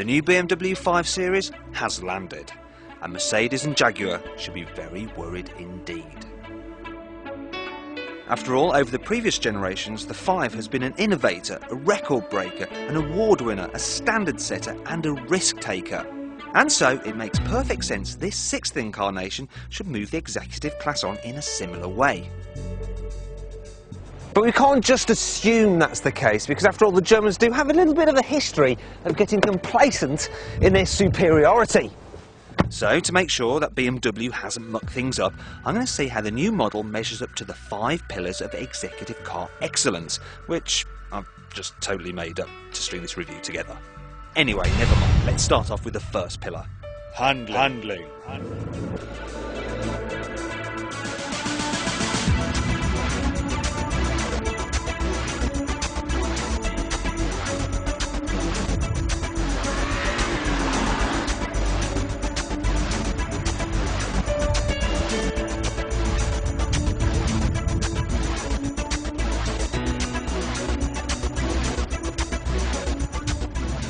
new BMW 5 Series has landed, and Mercedes and Jaguar should be very worried indeed. After all, over the previous generations, the 5 has been an innovator, a record breaker, an award winner, a standard setter and a risk taker. And so it makes perfect sense this 6th incarnation should move the executive class on in a similar way. But we can't just assume that's the case, because after all, the Germans do have a little bit of a history of getting complacent in their superiority. So, to make sure that BMW hasn't mucked things up, I'm going to see how the new model measures up to the 5 pillars of executive car excellence, which I've just totally made up to string this review together. Anyway, never mind, let's start off with the first pillar. Handling.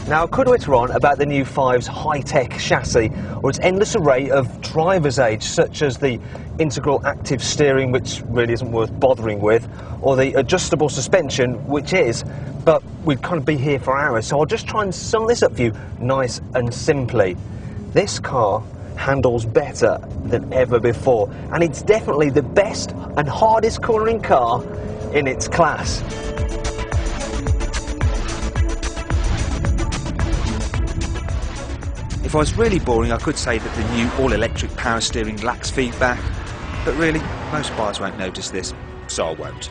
Now, could whitter on about the new 5's high-tech chassis, or its endless array of driver's aids, such as the integral active steering, which really isn't worth bothering with, or the adjustable suspension, which is, but we'd kind of be here for hours, so I'll just try and sum this up for you nice and simply. This car handles better than ever before, and it's definitely the best and hardest cornering car in its class. If I was really boring, I could say that the new all-electric power steering lacks feedback, but really, most buyers won't notice this, so I won't.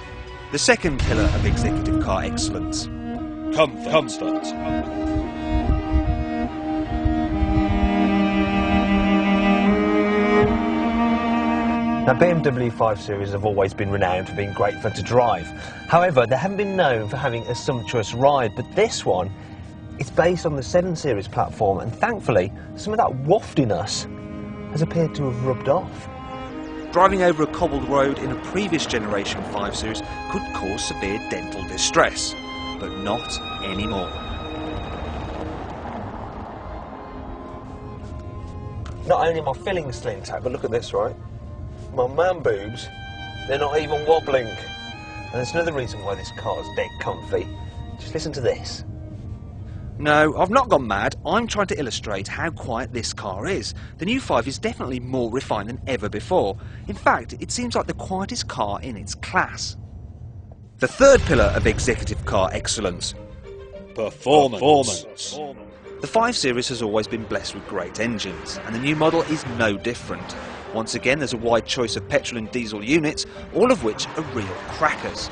The second pillar of executive car excellence. Comfort. Now, BMW 5 Series have always been renowned for being great fun to drive. However, they haven't been known for having a sumptuous ride, but this one, it's based on the 7 Series platform, and thankfully, some of that waftiness has appeared to have rubbed off. Driving over a cobbled road in a previous generation 5 Series could cause severe dental distress, but not anymore. Not only am I feeling still intact, but look at this, right? My man boobs, they're not even wobbling. And there's another reason why this car is dead comfy. Just listen to this. No, I've not gone mad. I'm trying to illustrate how quiet this car is. The new 5 is definitely more refined than ever before. In fact, it seems like the quietest car in its class. The third pillar of executive car excellence. Performance. The 5 Series has always been blessed with great engines, and the new model is no different. Once again, there's a wide choice of petrol and diesel units, all of which are real crackers.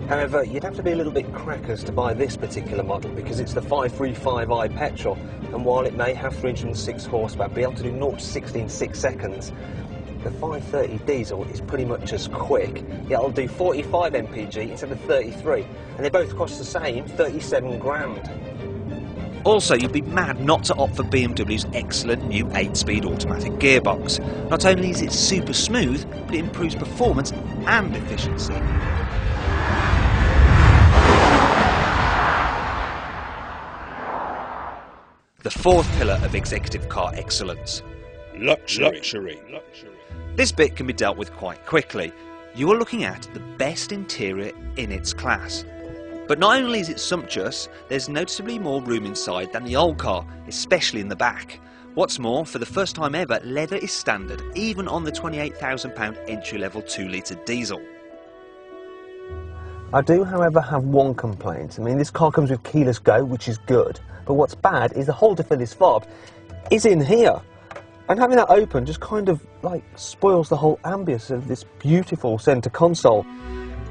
However, you'd have to be a little bit crackers to buy this particular model, because it's the 535i petrol, and while it may have 306 horsepower, be able to do 0 to 60 in 6 seconds, the 530 diesel is pretty much as quick. It'll do 45 mpg instead of 33, and they both cost the same, 37 grand. Also, you'd be mad not to opt for BMW's excellent new 8-speed automatic gearbox. Not only is it super smooth, but it improves performance and efficiency. The fourth pillar of executive car excellence. Luxury. This bit can be dealt with quite quickly. You are looking at the best interior in its class. But not only is it sumptuous, there's noticeably more room inside than the old car, especially in the back. What's more, for the first time ever, leather is standard, even on the £28,000 entry-level 2-litre diesel. I do, however, have one complaint. I mean, this car comes with keyless go, which is good, but what's bad is the holder for this fob is in here. And having that open just kind of, like, spoils the whole ambience of this beautiful centre console.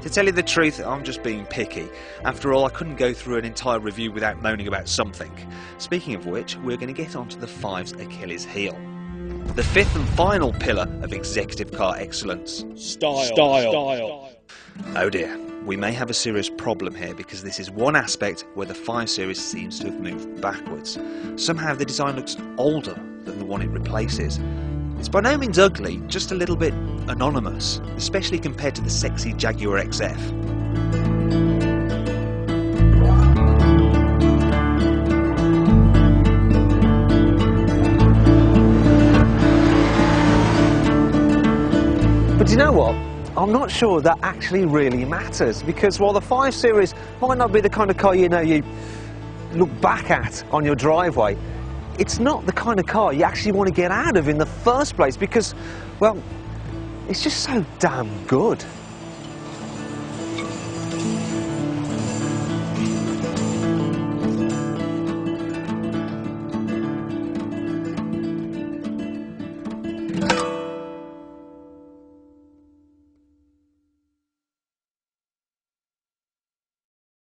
To tell you the truth, I'm just being picky. After all, I couldn't go through an entire review without moaning about something. Speaking of which, we're going to get onto the 5's Achilles heel. The fifth and final pillar of executive car excellence. Style. Oh dear, we may have a serious problem here, because this is one aspect where the 5 Series seems to have moved backwards. Somehow the design looks older than the one it replaces. It's by no means ugly, just a little bit anonymous, especially compared to the sexy Jaguar XF. But do you know what? I'm not sure that actually really matters, because while the 5 Series might not be the kind of car you look back at on your driveway, it's not the kind of car you actually want to get out of in the first place because, well, it's just so damn good.